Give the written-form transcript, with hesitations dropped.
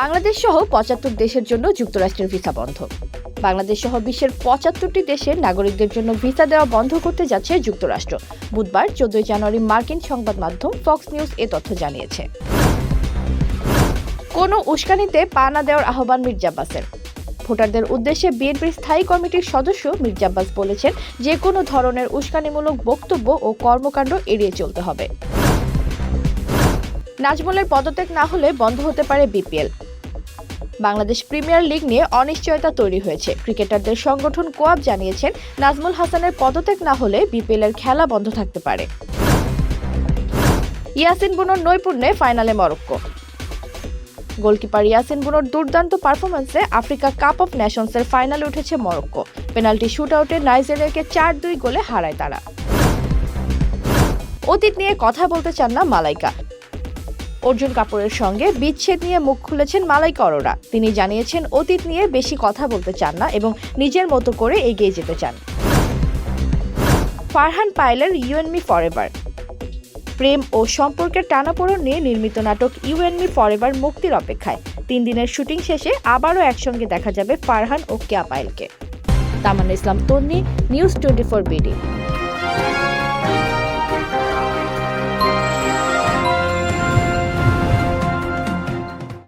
বাংলাদেশ সহ ৭৫ দেশের জন্য যুক্তরাষ্ট্রের ভিসা বন্ধ। বাংলাদেশ সহ বিশ্বের ৭৫টি দেশের নাগরিকদের জন্য ভিসা দেওয়া বন্ধ করতে যাচ্ছে যুক্তরাষ্ট্র। বুধবার ১৪ জানুয়ারি মার্কিন সংবাদ মাধ্যম ফক্স নিউজ এ তথ্য জানিয়েছে। কোনো উস্কানিতে পা না দেওয়ার আহ্বান মির্জা আব্বাসের। ভোটারদের উদ্দেশ্যে বিএনপির স্থায়ী কমিটির সদস্য মির্জা আব্বাস বলেছেন, যে কোনো ধরনের উস্কানিমূলক বক্তব্য ও কর্মকাণ্ড এড়িয়ে চলতে হবে। নাজমুলের পদত্যাগ না হলে বন্ধ হতে পারে বিপিএল। বাংলাদেশ প্রিমিয়ার লিগ নিয়ে অনিশ্চয়তা তৈরি হয়েছে। ক্রিকেটারদের সংগঠন কোয়াব জানিয়েছেন, নাজমুল হাসানের পদত্যাগ না হলে বিপিএল এর খেলা বন্ধ থাকতে পারে। ইয়াসিন বুনোর নৈপুণ্যে ফাইনালে মরক্কো। গোলকিপার ইয়াসিন বুনোর দুর্দান্ত পারফরম্যান্সে আফ্রিকা কাপ অফ নেশনসের ফাইনালে উঠেছে মরক্কো। পেনাল্টি শুটআউটে নাইজেরিয়াকে ৪-২ গোলে হারায় তারা। অতীত নিয়ে কথা বলতে চান না মালাইকা। অর্জুন কাপুরের সঙ্গে বিচ্ছেদ নিয়ে মুখ খুলেছেন মালাইকা অরোরা। তিনি জানিয়েছেন, অতীত নিয়ে বেশি কথা বলতে চান না এবং নিজের মতো করে এগিয়ে যেতে চান। ফারহান পায়েলের ইউ এন্ড মি ফরএভার। প্রেম ও সম্পর্কের টানাপোড়েন নিয়ে নির্মিত নাটক ইউ এন্ড মি ফরএভার মুক্তির অপেক্ষায়। ৩ দিনের শুটিং শেষে আবারও একসঙ্গে দেখা যাবে ফারহান ও কেয়া পায়েলকে। তামান্না ইসলাম তন্নি, নিউজ 24 বিডি।